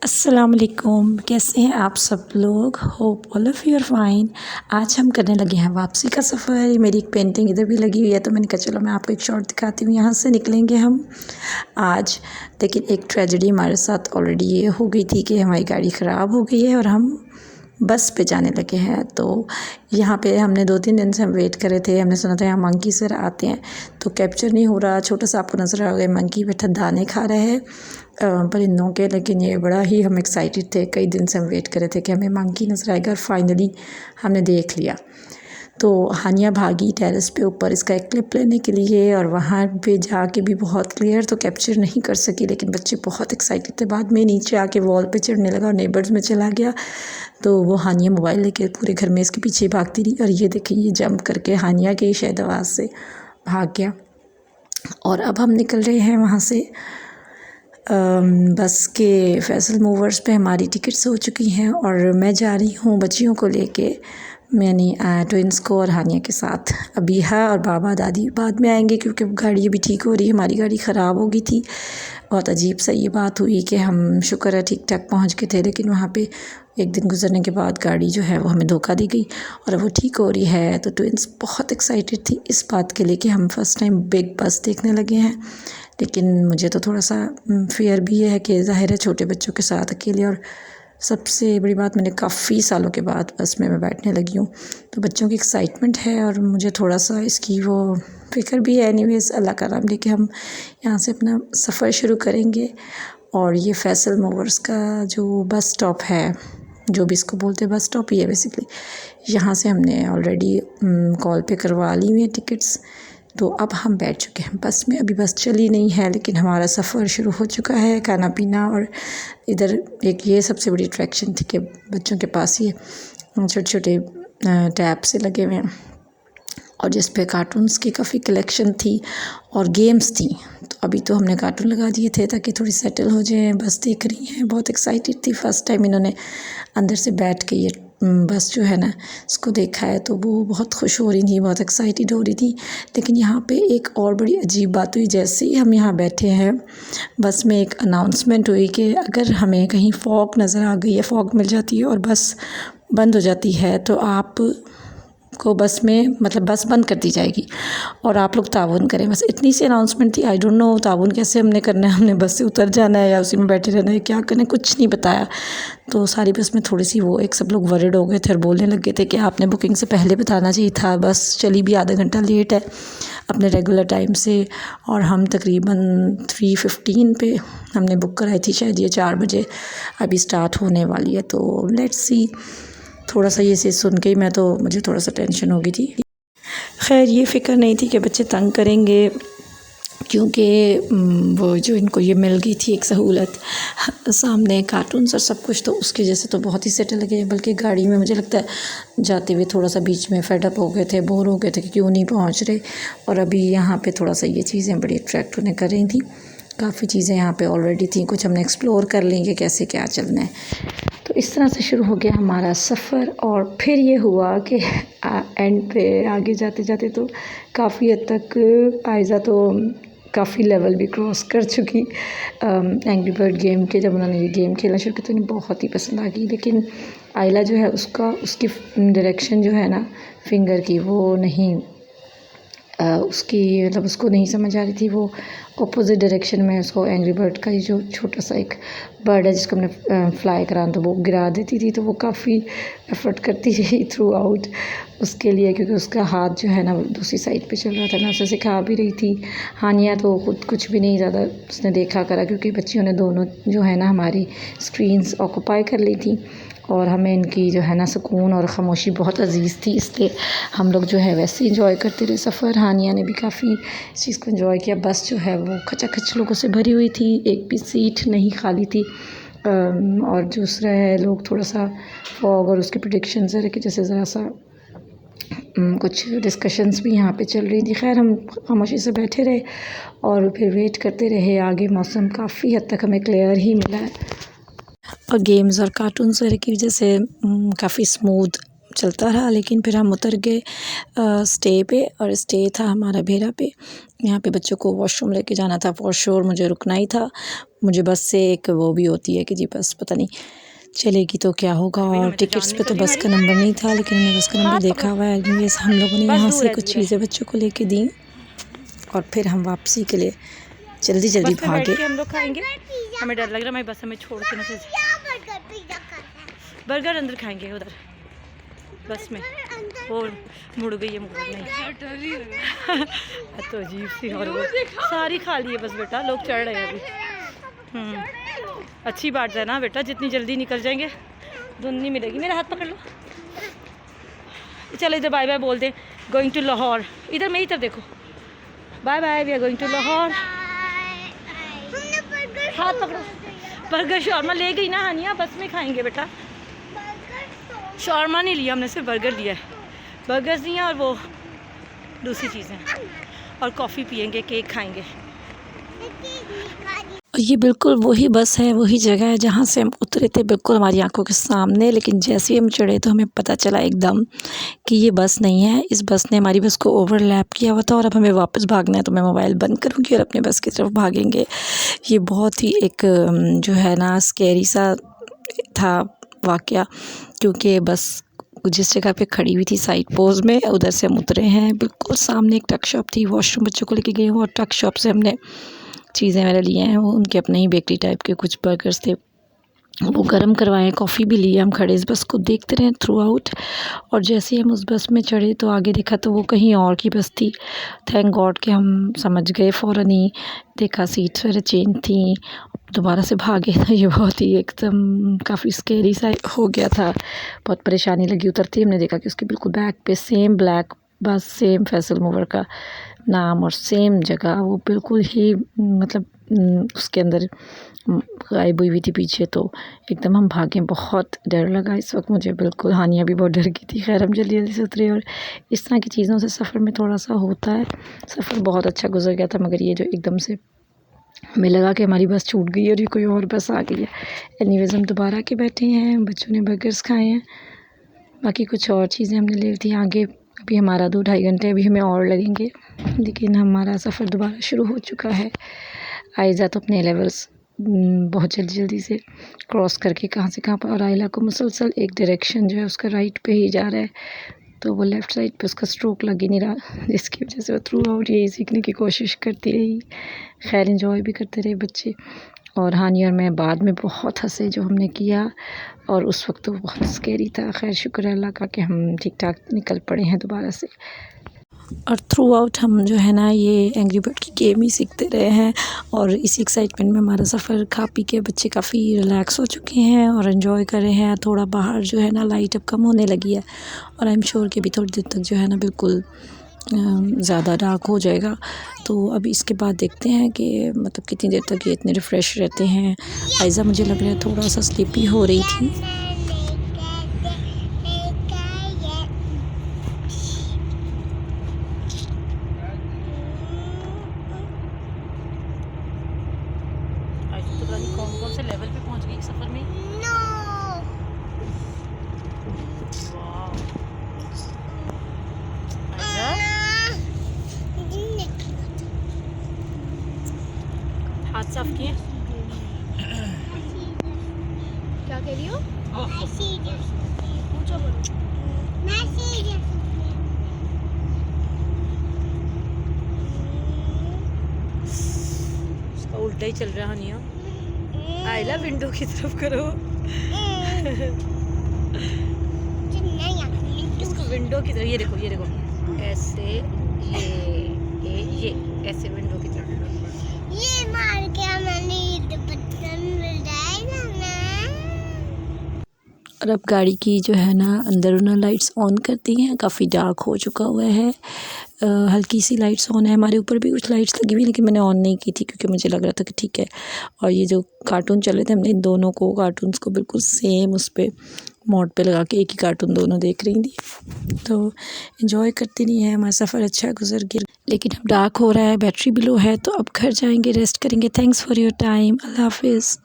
अस्सलामुअलैकुम, कैसे हैं आप सब लोग। Hope all of you are fine. आज हम करने लगे हैं वापसी का सफ़र। मेरी एक पेंटिंग इधर भी लगी हुई है तो मैंने कहा चलो मैं आपको एक शॉट दिखाती हूँ। यहाँ से निकलेंगे हम आज। लेकिन एक ट्रेजेडी हमारे साथ ऑलरेडी ये हो गई थी कि हमारी गाड़ी ख़राब हो गई है और हम बस पे जाने लगे हैं। तो यहाँ पे हमने 2-3 दिन से हम वेट कर रहे थे। हमने सुना था यहाँ मंकी सर आते हैं तो कैप्चर नहीं हो रहा। छोटा सा आपको नज़र आ गया मंकी बैठा दाने खा रहा है परिंदों के। लेकिन ये बड़ा ही हम एक्साइटेड थे। कई दिन से हम वेट कर रहे थे कि हमें मंकी नज़र आएगा और फाइनली हमने देख लिया। तो हानिया भागी टेरेस पे ऊपर इसका एक क्लिप लेने के लिए और वहाँ पे जाके भी बहुत क्लियर तो कैप्चर नहीं कर सकी। लेकिन बच्चे बहुत एक्साइटेड थे। बाद में नीचे आके वॉल पे चढ़ने लगा और नेबर्स में चला गया। तो वो हानिया मोबाइल लेके पूरे घर में इसके पीछे भागती रही और ये देखें ये जंप करके हानिया के शायद आवाज़ से भाग गया। और अब हम निकल रहे हैं वहाँ से। बस के फैसल मूवर्स पे हमारी टिकट्स हो चुकी हैं और मैं जा रही हूँ बच्चियों को लेके, मैंने ट्विंस को और हानिया के साथ। अबीहा और बाबा दादी बाद में आएंगे क्योंकि गाड़ी अभी ठीक हो रही है। हमारी गाड़ी ख़राब हो गई थी। बहुत अजीब सा ये बात हुई कि हम शुक्र है ठीक ठाक पहुँच गए थे, लेकिन वहाँ पे एक दिन गुजरने के बाद गाड़ी जो है वो हमें धोखा दी गई और अब वो ठीक हो रही है। तो ट्विंस बहुत एक्साइटेड थी इस बात के लिए कि हम फ़र्स्ट टाइम बिग बस देखने लगे हैं। लेकिन मुझे तो थोड़ा सा फ़ियर भी है कि ज़ाहिर है छोटे बच्चों के साथ अकेले, और सबसे बड़ी बात मैंने काफ़ी सालों के बाद बस में मैं बैठने लगी हूँ। तो बच्चों की एक्साइटमेंट है और मुझे थोड़ा सा इसकी वो फ़िक्र भी है। एनीवेज़ अल्लाह का नाम लेके हम यहाँ से अपना सफ़र शुरू करेंगे। और ये फैसल मूवर्स का जो बस स्टॉप है, जो भी इसको बोलते हैं बस स्टॉप ही है बेसिकली। यहाँ से हमने ऑलरेडी कॉल पे करवा ली हुई है टिकट्स। तो अब हम बैठ चुके हैं बस में। अभी बस चली नहीं है लेकिन हमारा सफ़र शुरू हो चुका है। खाना पीना और इधर एक ये सबसे बड़ी अट्रैक्शन थी कि बच्चों के पास ये छोटे छोटे टैब से लगे हुए हैं और जिस पे कार्टून्स की काफ़ी कलेक्शन थी और गेम्स थी। तो अभी तो हमने कार्टून लगा दिए थे ताकि थोड़ी सेटल हो जाए। बस देख रही हैं, बहुत एक्साइटेड थी। फ़र्स्ट टाइम इन्होंने अंदर से बैठ के ये बस जो है ना इसको देखा है तो वो बहुत खुश हो रही थी, बहुत एक्साइटेड हो रही थी। लेकिन यहाँ पे एक और बड़ी अजीब बात हुई। जैसे ही हम यहाँ बैठे हैं बस में एक अनाउंसमेंट हुई कि अगर हमें कहीं फॉग नज़र आ गई है, फॉग मिल जाती है और बस बंद हो जाती है तो आप को बस में मतलब बस बंद कर दी जाएगी और आप लोग ताउन करें। बस इतनी सी अनाउंसमेंट थी। आई डोंट नो ताउन कैसे हमने करना है, हमने बस से उतर जाना है या उसी में बैठे रहना है, क्या करना है कुछ नहीं बताया। तो सारी बस में थोड़ी सी वो एक सब लोग वरिड हो गए थे और बोलने लग गए थे कि आपने बुकिंग से पहले बताना चाहिए था, बस चली भी आधा घंटा लेट है अपने रेगुलर टाइम से। और हम तकरीबन 3:15 पे हमने बुक कराई थी, शायद ये 4 बजे अभी स्टार्ट होने वाली है। तो लेट्स सी। थोड़ा सा ये चीज़ सुन के ही मुझे थोड़ा सा टेंशन हो गई थी। खैर ये फ़िक्र नहीं थी कि बच्चे तंग करेंगे क्योंकि वो जो इनको ये मिल गई थी एक सहूलत सामने कार्टून्स और सब कुछ, तो उसकी वजह से तो बहुत ही सेटल लगे। बल्कि गाड़ी में मुझे लगता है जाते हुए थोड़ा सा बीच में फेड अप हो गए थे, बोर हो गए थे कि क्यों नहीं पहुंच रहे। और अभी यहाँ पे थोड़ा सा ये चीज़ें बड़ी अट्रैक्ट होने कर रही थी। काफ़ी चीज़ें यहाँ पे ऑलरेडी थी, कुछ हमने एक्सप्लोर कर ली कि कैसे क्या चलना है। तो इस तरह से शुरू हो गया हमारा सफ़र। और फिर ये हुआ कि एंड पे आगे जाते जाते तो काफ़ी हद तक आयज़ा तो काफ़ी लेवल भी क्रॉस कर चुकी एंग्री बर्ड गेम के। जब उन्होंने ये गेम खेलना शुरू किया तो उन्हें बहुत ही पसंद आ गई। लेकिन आयला जो है उसकी डायरेक्शन जो है ना फिंगर की वो नहीं उसकी मतलब उसको नहीं समझ आ रही थी। वो अपोजिट डायरेक्शन में उसको एंग्री बर्ड का ये जो छोटा सा एक बर्ड है जिसको हमने फ्लाई कराना तो वो गिरा देती थी। तो वो काफ़ी एफर्ट करती रही थ्रू आउट उसके लिए, क्योंकि उसका हाथ जो है ना दूसरी साइड पे चल रहा था। मैं उसे सिखा भी रही थी। हानिया तो खुद कुछ भी नहीं ज़्यादा उसने देखा करा क्योंकि बच्चियों ने दोनों जो है ना हमारी स्क्रीन्स ऑक्यूपाई कर ली थी और हमें इनकी जो है ना सुकून और ख़ामोशी बहुत अजीज़ थी, इसलिए हम लोग जो है वैसे इंजॉय करते रहे सफ़र। हानिया ने भी काफ़ी इस चीज़ को इंजॉय किया। बस जो है वो खचाखच लोगों से भरी हुई थी, एक भी सीट नहीं खाली थी। और दूसरा है लोग थोड़ा सा फॉग और उसके प्रेडिक्शन से कि जैसे ज़रा सा कुछ डिस्कशंस भी यहाँ पे चल रही थी। खैर हम खामोशी से बैठे रहे और फिर वेट करते रहे। आगे मौसम काफ़ी हद तक हमें क्लियर ही मिला है और गेम्स और कार्टून्स वगैरह की वजह से काफ़ी स्मूथ चलता रहा, लेकिन फिर हम उतर गए स्टे पे, और स्टे था हमारा भेरा पे। यहाँ पे बच्चों को वॉशरूम लेके जाना था फॉर श्योर, मुझे रुकना ही था। मुझे बस से एक वो भी होती है कि जी बस पता नहीं चलेगी तो क्या होगा, और टिकट्स पे तो बस का नंबर नहीं था, लेकिन हमने बस का नंबर देखा हुआ है। एनीवेज हम लोगों ने यहाँ से कुछ चीज़ें बच्चों को लेके दी और फिर हम वापसी के लिए जल्दी जल्दी भागे। हम लोग खाएंगे, हमें डर लग रहा है हमारी बस हमें छोड़ के ना बर्गर अंदर खाएंगे उधर बस में। वो मुड़ गई है, मुड़ नहीं तो अजीब सी, और वो सारी खा ली है बस बेटा, लोग चढ़ रहे हैं अभी। अच्छी बात है ना बेटा, जितनी जल्दी निकल जाएंगे धुन नहीं मिलेगी। मेरा हाथ पकड़ लो, चलो इधर बाय बाय बोल दे, गोइंग टू लाहौर। इधर मैं इधर देखो, bye bye, we are going to Lahore. हाथ पकड़ो। बर्गर शॉर्मा ले गई ना हानिया, बस में खाएंगे बेटा। शॉर्मा नहीं लिया हमने, सिर्फ बर्गर लिया है। बर्गर्स नहीं है और वो दूसरी चीज़ें, और कॉफ़ी पियेंगे, केक खाएंगे। ये बिल्कुल वही बस है, वही जगह है जहाँ से हम उतरे थे, बिल्कुल हमारी आंखों के सामने। लेकिन जैसे ही हम चढ़े तो हमें पता चला एकदम कि ये बस नहीं है। इस बस ने हमारी बस को ओवरलैप किया हुआ था और अब हमें वापस भागना है। तो मैं मोबाइल बंद करूँगी और अपने बस की तरफ भागेंगे। ये बहुत ही एक जो है ना स्कैरी सा था वाक़या, क्योंकि बस जिस जगह पे खड़ी हुई थी साइड पोज में, उधर से हम उतरे हैं। बिल्कुल सामने एक टक शॉप थी, वॉशरूम बच्चों को लेके गए हुए, और टक शॉप से हमने चीज़ें मेरे लिए हैं। वो उनके अपने ही बेकरी टाइप के कुछ बर्गर्स थे, वो गर्म करवाएं। कॉफ़ी भी ली। हम खड़े इस बस को देखते रहे थ्रू आउट, और जैसे ही हम उस बस में चढ़े तो आगे देखा तो वो कहीं और की बस थी। थैंक गॉड कि हम समझ गए फ़ौरन ही, देखा सीट्स वगैरह चेंज थी, दोबारा से भागे। तो ये बहुत ही एकदम काफ़ी स्केरी सा हो गया था, बहुत परेशानी लगी। उतरते ही हमने देखा कि उसके बिल्कुल बैक पे सेम ब्लैक बस, सेम फैसल मूवर का नाम और सेम जगह, वो बिल्कुल ही मतलब उसके अंदर गायब हुई थी पीछे। तो एकदम हम भागे, बहुत डर लगा इस वक्त मुझे बिल्कुल। हानिया भी बहुत डर गई थी। खैर हम जल्दी जल्दी से उतरे, और इस तरह की चीज़ों से सफ़र में थोड़ा सा होता है। सफ़र बहुत अच्छा गुजर गया था, मगर ये जो एकदम से हमें लगा कि हमारी बस छूट गई और ये कोई और बस आ गई है। एनीवेज हम दोबारा के बैठे हैं, बच्चों ने बर्गर्स खाए हैं, बाकी कुछ और चीज़ें हमने ले ली थी आगे। अभी हमारा 2-2.5 घंटे अभी हमें और लगेंगे, लेकिन हमारा सफ़र दोबारा शुरू हो चुका है। आयज़ा तो अपने लेवल्स बहुत जल्दी से क्रॉस करके कहाँ से कहाँ पर, और आयला को मुसलसल एक डायरेक्शन जो है उसका राइट पे ही जा रहा है, तो वो लेफ़्ट साइड पे उसका स्ट्रोक लग ही नहीं रहा, जिसकी वजह से वो थ्रू आउट यही सीखने की कोशिश करती रही। खैर एंजॉय भी करते रहे बच्चे, और हानिया और मैं बाद में बहुत हंसे जो हमने किया, और उस वक्त तो बहुत स्कैरी था। खैर शुक्र है अल्लाह का कि हम ठीक ठाक निकल पड़े हैं दोबारा से। और थ्रू आउट हम जो है ना ये एंग्री बर्ड की गेम ही सीखते रहे हैं, और इसी एक्साइटमेंट में हमारा सफ़र खा पी के बच्चे काफ़ी रिलैक्स हो चुके हैं और एंजॉय कर रहे हैं। थोड़ा बाहर जो है ना लाइट अब कम होने लगी है, और आई एम श्योर कि अभी थोड़ी देर तक जो है ना बिल्कुल ज़्यादा डार्क हो जाएगा। तो अभी इसके बाद देखते हैं कि मतलब कितनी देर तक ये इतने रिफ़्रेश रहते हैं। आयज़ा मुझे लग रहा है थोड़ा सा स्लीपी हो रही थी। तो पता नहीं कौन कौन से लेवल पे पहुंच गई सफ़र में। हाथ साफ किए। क्या कह रही हो? उसका उल्टा ही चल रहा है निया। आयला विंडो की तरफ करो। इसको विंडो की तरफ, ये देखो ये देखो, ऐसे ये ऐसे विंडो की तरफ। ये मार के मैंने और अब गाड़ी की जो है ना अंदरूनी लाइट्स ऑन करती हैं। काफ़ी डार्क हो चुका हुआ है, हल्की सी लाइट्स ऑन है। हमारे ऊपर भी कुछ लाइट्स लगी हुई, लेकिन मैंने ऑन नहीं की थी क्योंकि मुझे लग रहा था कि ठीक है। और ये जो कार्टून चल रहे थे, हमने इन दोनों को कार्टून्स को बिल्कुल सेम उस पर मोड पे लगा के एक ही कार्टून दोनों देख रही थी। तो इन्जॉय करती नहीं है। हमारा सफ़र अच्छा गुजर गया, लेकिन अब डार्क हो रहा है, बैटरी भी लो है, तो अब घर जाएंगे, रेस्ट करेंगे। Thanks for your time. अल्लाह हाफिज़।